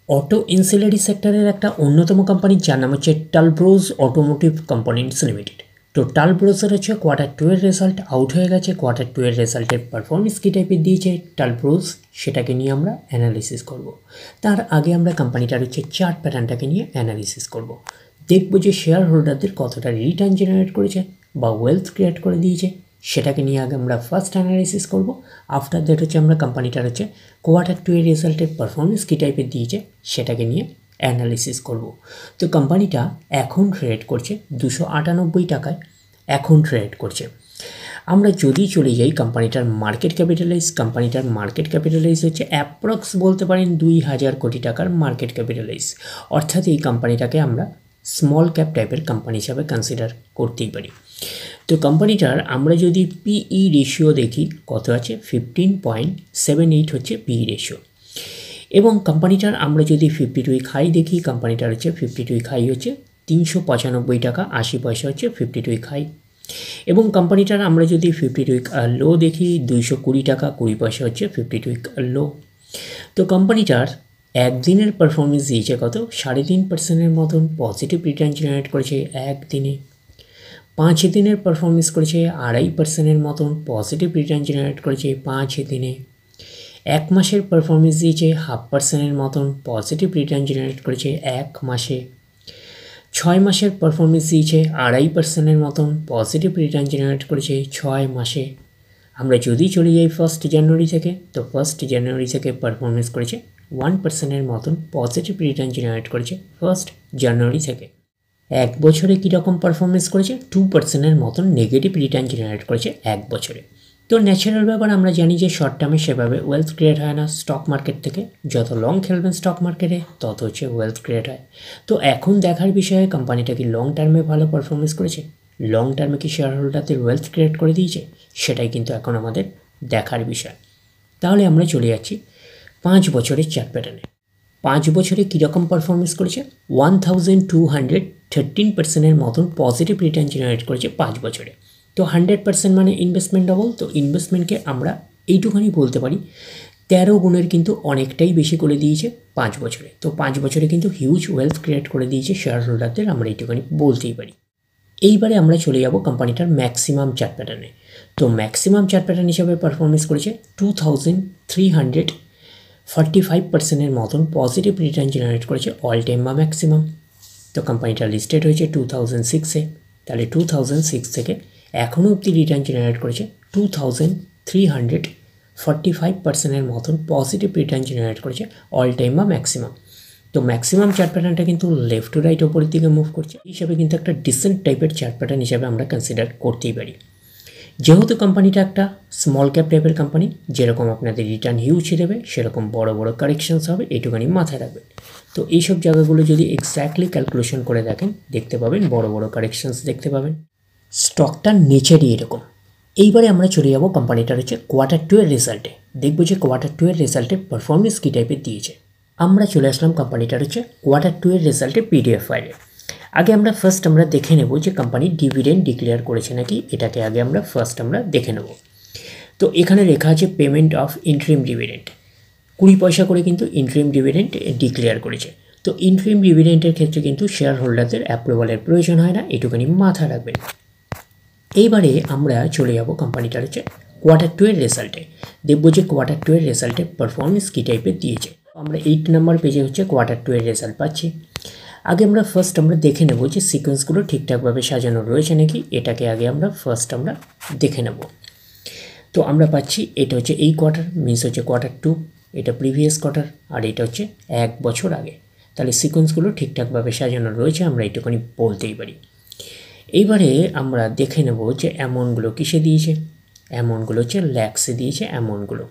Auto ancillary সেক্টরের একটা অন্যতম কোম্পানি যার নাম হচ্ছে টালব্রোজ অটোমোটিভ কম্পোনেন্টস লিমিটেড। তো টালব্রোজের হচ্ছে Q2 এর রেজাল্ট আউট হয়ে গেছে। Q2 এর রেজাল্টের পারফরমেন্স কী টাইপের দিয়েছে টালব্রোজ, সেটাকে নিয়ে আমরা অ্যানালিসিস করব। তার আগে আমরা কোম্পানিটার হচ্ছে চার্ট প্যাটার্নটাকে নিয়ে অ্যানালিসিস করব। দেখব যে শেয়ার হোল্ডারদের কতটা রিটার্ন জেনারেট করেছে বা ওয়েলথ ক্রিয়েট করে দিয়েছে, সেটাকে নিয়ে আগে আমরা ফার্স্ট অ্যানালিসিস করব। আফটার দ্যাট হচ্ছে আমরা কোম্পানিটার হচ্ছে Q2 এর রেজাল্টের পারফরমেন্স কী টাইপের দিয়েছে সেটাকে নিয়ে অ্যানালিসিস করব। তো কোম্পানিটা এখন ট্রেড করছে 298 টাকায় এখন ট্রেড করছে। আমরা যদি চলে যাই কোম্পানিটার মার্কেট ক্যাপিটালাইজ হচ্ছে অ্যাপ্রক্স বলতে পারেন 2000 কোটি টাকার মার্কেট ক্যাপিটালাইজ। অর্থাৎ এই কোম্পানিটাকে আমরা স্মল ক্যাপ টাইপের কোম্পানি হিসাবে কনসিডার করতেই পারি। তো কোম্পানিটার আমরা যদি পিই রেশিও দেখি কত আছে, 15.78 হচ্ছে পিই রেশিও। এবং কোম্পানিটার আমরা যদি 52 উইক হাই দেখি, কোম্পানিটার হচ্ছে 52 উইক হাই হচ্ছে 395 টাকা 80 পয়সা হচ্ছে 52 উইক হাই। এবং কোম্পানিটার আমরা যদি 52 উইক লো দেখি 220 টাকা 20 পয়সা হচ্ছে 52 উইক লো। তো কোম্পানিটার একদিনের পারফরমেন্স দিয়েছে কত, 3.5% মতন পজিটিভ রিটার্ন জেনারেট করেছে একদিনে। 5 দিনের পারফরমেন্স করেছে 2.5% মতন পজিটিভ রিটার্ন জেনারেট করেছে 5 দিনে। 1 মাসের পারফরমেন্স দিয়েছে 0.5% মতন পজিটিভ রিটার্ন জেনারেট করেছে 1 মাসে। 6 মাসের পারফরমেন্স দিয়েছে 2.5% মতন পজিটিভ রিটার্ন জেনারেট করেছে 6 মাসে। আমরা যদি চলে যাই 1 জানুয়ারি থেকে, তো 1 জানুয়ারি থেকে পারফরমেন্স করেছে 1% মতন পজিটিভ রিটার্ন জেনারেট করেছে 1 জানুয়ারি থেকে। 1 বছরে কীরকম পারফরমেন্স করেছে, 2% মতন নেগেটিভ রিটার্ন জেনারেট করেছে 1 বছরে। তো ন্যাচারাল ব্যাপার, আমরা জানি যে শর্ট টার্মে সেভাবে ওয়েলথ ক্রিয়েট হয় না স্টক মার্কেট থেকে। যত লং খেলবেন স্টক মার্কেটে তত হচ্ছে ওয়েলথ ক্রিয়েট হয়। তো এখন দেখার বিষয়ে কোম্পানিটা কি লং টার্মে ভালো পারফরমেন্স করেছে, লং টার্মে কি শেয়ার হোল্ডারদের ওয়েলথ ক্রিয়েট করে দিয়েছে, সেটাই কিন্তু এখন আমাদের দেখার বিষয়। তাহলে আমরা চলে যাচ্ছি 5 বছরের চার্ট প্যাটার্নে। 5 বছরে কীরকম পারফরমেন্স করেছে, 1213% মতন পজিটিভ রিটার্ন জেনারেট করেছে 5 বছরে। তো 100% মানে ইনভেস্টমেন্ট ডবল। তো ইনভেস্টমেন্টকে আমরা এইটুখানি বলতে পারি 13 গুণের কিন্তু অনেকটাই বেশি করে দিয়েছে 5 বছরে। তো 5 বছরে কিন্তু হিউজ ওয়েলথ ক্রিয়েট করে দিয়েছে শেয়ার হোল্ডারদের, আমরা এইটুখানি বলতেই পারি। এইবারে আমরা চলে যাব কোম্পানিটার ম্যাক্সিমাম চার্ট প্যাটার্নে। তো ম্যাক্সিমাম চার্ট প্যাটার্ন হিসাবে পারফরমেন্স করেছে 2345%-এর মতন পজিটিভ রিটার্ন জেনারেট করেছে অল টাইম বা ম্যাক্সিমাম। তো কোম্পানিটা লিস্টেড হয়েছে 2006-এ, তাহলে 2006 থেকে এখনও অবধি রিটার্ন জেনারেট করেছে 2345%-এর মতন পজিটিভ রিটার্ন জেনারেট করেছে অল টাইম বা ম্যাক্সিমাম। তো ম্যাক্সিমাম চার্ট প্যাটার্নটা কিন্তু লেফট টু রাইট ওপরের দিকে মুভ করছে, হিসাবে কিন্তু একটা ডিসেন্ট টাইপের চার্ট প্যাটার্ন হিসাবে আমরা কনসিডার করতেই পারি। যেহেতু কোম্পানিটা একটা স্মল ক্যাপ টাইপের কোম্পানি, যেরকম আপনাদের রিটার্ন হিউজ দেবে সেরকম বড় বড় কারেকশনস হবে, এইটুখানি মাথায় রাখবেন। তো এইসব জায়গাগুলো যদি এক্স্যাক্টলি ক্যালকুলেশন করে দেখেন দেখতে পাবেন বড় বড় কারেকশনস দেখতে পাবেন। স্টকটার নেচারই এরকম। এইবারে আমরা চলে যাব কোম্পানিটার হচ্ছে Q2 এর রেজাল্টে, দেখব যে Q2 এর রেজাল্টের পারফরমেন্স কী টাইপের দিয়েছে। আমরা চলে আসলাম কোম্পানিটার হচ্ছে Q2 এর রেজাল্টের পিডিএফ ফাইলে। আগে আমরা ফার্স্ট দেখে নেব যে কোম্পানি ডিভিডেন্ড ডিক্লেয়ার করেছে নাকি, এটাকে আগে আমরা দেখে নেব। তো এখানে লেখা আছে পেমেন্ট অফ ইন্টারিম ডিভিডেন্ড, 20 পয়সা করে কিন্তু ইন্টারিম ডিভিডেন্ড ডিক্লেয়ার করেছে। তো ইন্টারিম ডিভিডেন্ডের ক্ষেত্রে কিন্তু শেয়ার হোল্ডারদের অ্যাপ্রুভালের প্রয়োজন হয় না, এটুকুনি মাথায় রাখবেন। এইবারে আমরা চলে যাব কোম্পানিটার হচ্ছে Q2 এর রেজাল্টে, দেখব যে Q2 এর রেজাল্টের পারফরমেন্স কী টাইপের দিয়েছে। আমরা 8 নম্বর পেজে হচ্ছে Q2 এর রেজাল্ট পাচ্ছি। আগে আমরা দেখে নেব যে সিকোয়েন্সগুলো ঠিকঠাকভাবে সাজানো রয়েছে নাকি, এটাকে আগে আমরা দেখে নেব। তো আমরা পাচ্ছি এটা হচ্ছে এই কোয়ার্টার, মিনস হচ্ছে Q2, এটা প্রিভিয়াস কোয়ার্টার, আর এটা হচ্ছে 1 বছর আগে। তাহলে সিকোয়েন্সগুলো ঠিকঠাকভাবে সাজানো রয়েছে, আমরা এইটুকুনি বলতেই পারি। এইবারে আমরা দেখে নেব যে অ্যামাউন্টগুলো কিসে দিয়েছে, অ্যামাউন্টগুলো হচ্ছে ল্যাক্সে দিয়েছে অ্যামাউন্টগুলো।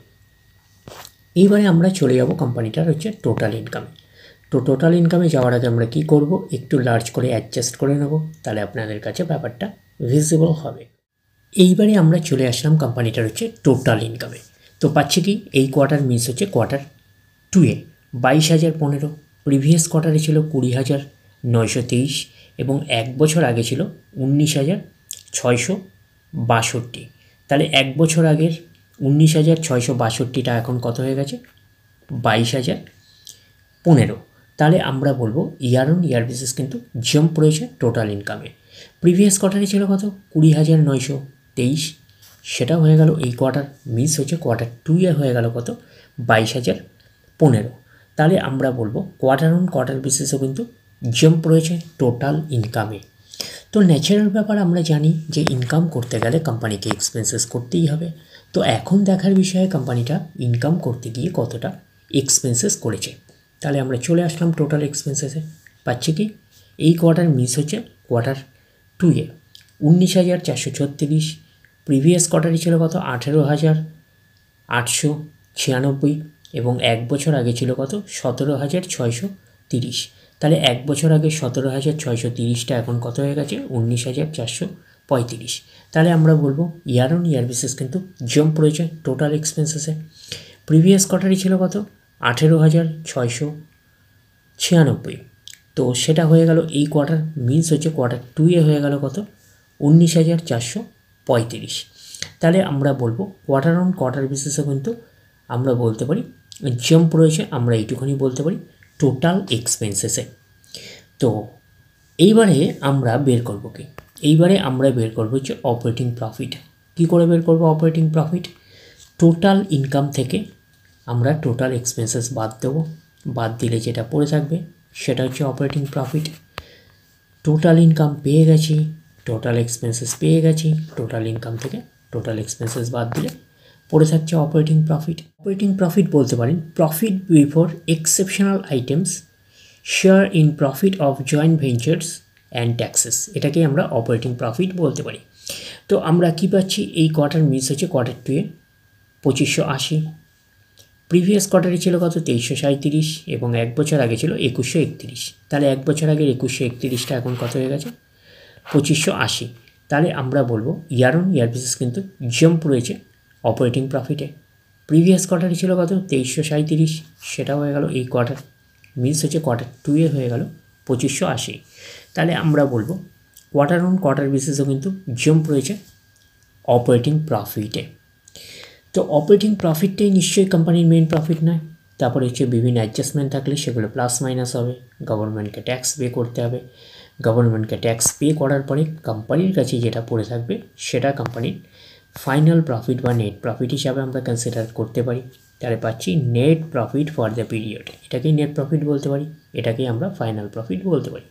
এইবারে আমরা চলে যাব কোম্পানিটার হচ্ছে টোটাল ইনকামে। তো টোটাল ইনকামে যাওয়ার আগে আমরা কী করব, একটু লার্জ করে অ্যাডজাস্ট করে নেব, তাহলে আপনাদের কাছে ব্যাপারটা ভিজিবল হবে। এইবারে আমরা চলে আসলাম কোম্পানিটার হচ্ছে টোটাল ইনকামে। তো পাচ্ছি কি, এই কোয়ার্টার মিস হচ্ছে Q2-এ 22,015, প্রিভিয়াস কোয়ার্টারে ছিল 20,923 এবং 1 বছর আগে ছিল 19,662। তাহলে 1 বছর আগের 19,662টা এখন কত হয়ে গেছে, 22,015 15, তাহলে আমরা বলবো ইয়ার অন ইয়ার বেসিস কিন্তু জাম্প রয়েছে টোটাল ইনকামে। প্রিভিয়াস কোয়ার্টারে ছিল কত 20,923, সেটা হয়ে গেল এই কোয়ার্টার, মিস হচ্ছে কোয়ার্টার 2 এ হয়ে গেল কত 22,015। তাহলে আমরা বলবো কোয়ার্টার অন কোয়ার্টার বেসিসও কিন্তু জাম্প রয়েছে টোটাল ইনকামে। তো ন্যাচারাল ব্যাপার আমরা জানি যে ইনকাম করতে গেলে কোম্পানিকে এক্সপেন্সেস করতেই হবে। তো এখন দেখার বিষয়ে কোম্পানিটা ইনকাম করতে গিয়ে কতটা এক্সপেন্সেস করেছে। তাহলে আমরা চলে আসলাম টোটাল এক্সপেন্সেসে, পাচ্ছি কি এই কোয়ার্টার মিস হচ্ছে কোয়ার্টার 2 এ 19,436, প্রিভিয়াস কোয়ার্টারে ছিল কত 18,896, এবং এক বছর আগে ছিল কত 17,630। তাহলে এক বছর আগে 17,630টা এখন কত হয়ে গেছে 19,435। তাহলে আমরা বলবো ইয়ার অন ইয়ার বেসিস কিন্তু জাম্প রয়েছে টোটাল এক্সপেন্সেসে। প্রিভিয়াস কোয়ার্টারে ছিল কত 18,696, তো সেটা হয়ে গেল এই কোয়ার্টার, মিনস হচ্ছে কোয়ার্টার 2 এ হয়ে গেল কত 19,435। তাহলে আমরা বলবো কোয়ার্টার অন কোয়ার্টার বেসিসে কিন্তু আমরা বলতে পারি জাম্প রয়েছে, আমরা এইটুখানি বলতে পারি টোটাল এক্সপেন্সেসে। তো এইবারে আমরা বের করবো কি, এইবারে আমরা বের করবো হচ্ছে অপারেটিং প্রফিট। কী করে বের করবো অপারেটিং প্রফিট? টোটাল ইনকাম থেকে আমরা টোটাল এক্সপেন্সেস বাদ দেবো, বাদ দিলে যেটা পড়ে থাকবে সেটা হচ্ছে অপারেটিং প্রফিট। টোটাল ইনকাম পেয়ে গেছি, টোটাল এক্সপেন্সেস পেয়ে গেছি, টোটাল ইনকাম থেকে টোটাল এক্সপেন্সেস বাদ দিলে পড়ে থাকছে অপারেটিং প্রফিট। অপারেটিং প্রফিট বলতে পারেন profit before exceptional items, share in profit of joint ventures and taxes, এটাকে আমরা অপারেটিং প্রফিট বলতে পারি। তো আমরা কি পাচ্ছি এই কোয়ার্টার মিস হচ্ছে কোয়ার্টার 2 এ 2580, প্রিভিয়াস কোয়ার্টারে ছিল কত 2337, এবং এক বছর আগে ছিল 2131। তাহলে এক বছর আগের 2131টা এখন কত হয়ে গেছে 2580। তাহলে আমরা বলবো ইয়ার অন ইয়ার বেসিস কিন্তু জাম্প রয়েছে অপারেটিং প্রফিটে। প্রিভিয়াস কোয়ার্টারে ছিল কত 2337, সেটা হয়ে গেল এই কোয়ার্টার, মিস হচ্ছে কোয়ার্টার 2 এ হয়ে গেল 2580। তাহলে আমরা বলবো কোয়ার্টার অন কোয়ার্টার বেসিসও কিন্তু জাম্প রয়েছে অপারেটিং প্রফিটে। তো অপারেটিং প্রফিটটাই নিশ্চয়ই কোম্পানির মেন প্রফিট নয়, তারপরে হচ্ছে বিভিন্ন অ্যাডজাস্টমেন্ট থাকলে সেগুলো প্লাস মাইনাস হবে, গভর্নমেন্টকে ট্যাক্স পে করতে হবে, গভর্নমেন্টকে ট্যাক্স পে করার পরে কোম্পানির কাছে যেটা পড়ে থাকবে সেটা কোম্পানির ফাইনাল প্রফিট বা নেট প্রফিট হিসাবে আমরা কনসিডার করতে পারি। তাহলে পাচ্ছি net profit for the period, এটাকেই নেট প্রফিট বলতে পারি, এটাকেই আমরা ফাইনাল প্রফিট বলতে পারি।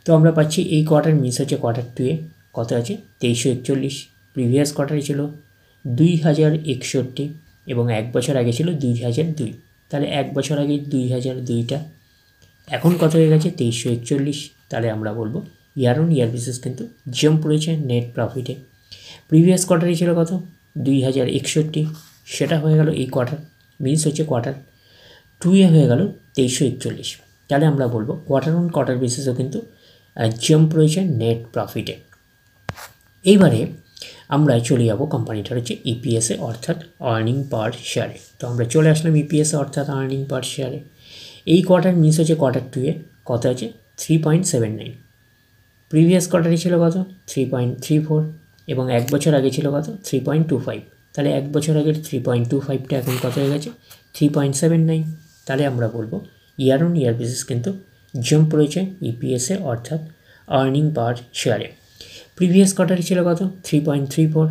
তো আমরা পাচ্ছি এই কোয়ার্টার মিস হচ্ছে কোয়ার্টার 2 এ কত আছে 2341, প্রিভিয়াস কোয়ার্টারে ছিল 2061, এবং এক বছর আগে ছিল 2002। তাহলে এক বছর আগে 2002টা এখন কত হয়ে গেছে 2341। তাহলে আমরা বলবো ইয়ার অন ইয়ার বেসিস কিন্তু জাম্প রয়েছে নেট প্রফিটে। প্রিভিয়াস কোয়ার্টারে ছিল কত 2061, সেটা হয়ে গেল এই কোয়ার্টার, মিস হচ্ছে কোয়ার্টার 2 এ হয়ে গেল 2341। তাহলে আমরা বলবো কোয়ার্টার অন কোয়ার্টার বেসিসও কিন্তু জাম্প রয়েছে নেট প্রফিটে। এইবারে আমরা চলে যাব কোম্পানিটার হচ্ছে ইপিএসে অর্থাৎ আর্নিং পার শেয়ারে। তো আমরা চলে আসলাম ইপিএসে অর্থাৎ আর্নিং পার শেয়ারে। এই কোয়ার্টার মিস হচ্ছে কোয়ার্টার 2 এ কত আছে 3.79, প্রিভিয়াস কোয়ার্টারে ছিল কত 3.34, এবং এক বছর আগে ছিল কত 3.25। তাহলে এক বছর আগের 3.25টা এখন কত হয়ে গেছে 3.79। তাহলে আমরা বলবো ইয়ার অন ইয়ার বেসিস কিন্তু জাম্প রয়েছে ইপিএসে অর্থাৎ আর্নিং পার শেয়ারে। প্রিভিয়াস কোয়ার্টারে ছিল কত 3.34,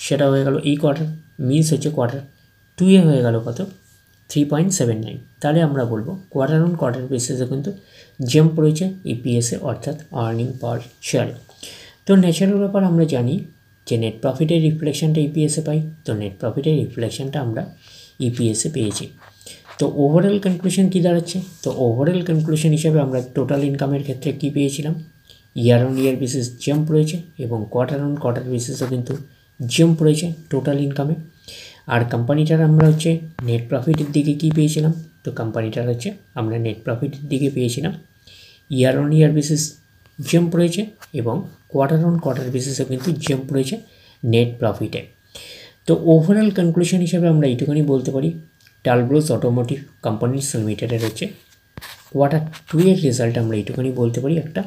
সেটা হয়ে গেল এই কোয়ার্টার, মিস হচ্ছে কোয়ার্টার 2 এ হয়ে গেল কত 3.79। তাহলে আমরা বলবো কোয়ার্টার অন কোয়ার্টার বেসিসে কিন্তু জাম্প রয়েছে ইপিএসে অর্থাৎ আর্নিং পার শেয়ারে। তো ন্যাচারাল ব্যাপার আমরা জানি যে নেট প্রফিটের রিফ্লেকশনটা ইপিএসে পাই, তো নেট প্রফিটের রিফ্লেকশনটা আমরা ইপিএসে পেয়েছি। তো ওভারঅল কনক্লুশন কী দাঁড়াচ্ছে? তো ওভারঅল কনক্লুশন হিসাবে আমরা টোটাল ইনকামের ক্ষেত্রে কী পেয়েছিলাম, year on year basis jump রয়েছে, এবং কোয়ার্টার অন কোয়ার্টার বেসিসও কিন্তু জাম্প রয়েছে টোটাল ইনকামে। আর কোম্পানিটার আমরা হচ্ছে নেট প্রফিটের দিকে কী পেয়েছিলাম, তো কোম্পানিটার হচ্ছে আমরা নেট প্রফিটের দিকে পেয়েছিলাম year on year basis jump রয়েছে, এবং কোয়ার্টার অন কোয়ার্টার বেসিসও কিন্তু জাম্প রয়েছে নেট প্রফিটে। তো ওভারঅল কনক্লুশন হিসাবে আমরা এইটুখানি বলতে পারি টালব্রুস অটোমোটিভ কোম্পানিজ লিমিটেডের হচ্ছে কোয়ার্টার 2 এর রেজাল্ট আমরা এইটুখানি বলতে পারি একটা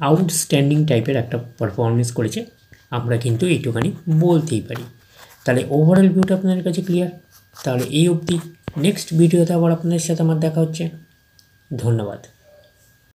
আউটস্ট্যান্ডিং টাইপের একটা পারফরমেন্স করেছে, আমরা কিন্তু এইটুখানি বলতেই পারি। তাহলে ওভারঅল ভিউটা আপনাদের কাছে ক্লিয়ার। তাহলে এই অবধি, নেক্সট ভিডিওতে আবার আপনাদের সাথে আমার দেখা হচ্ছে। ধন্যবাদ।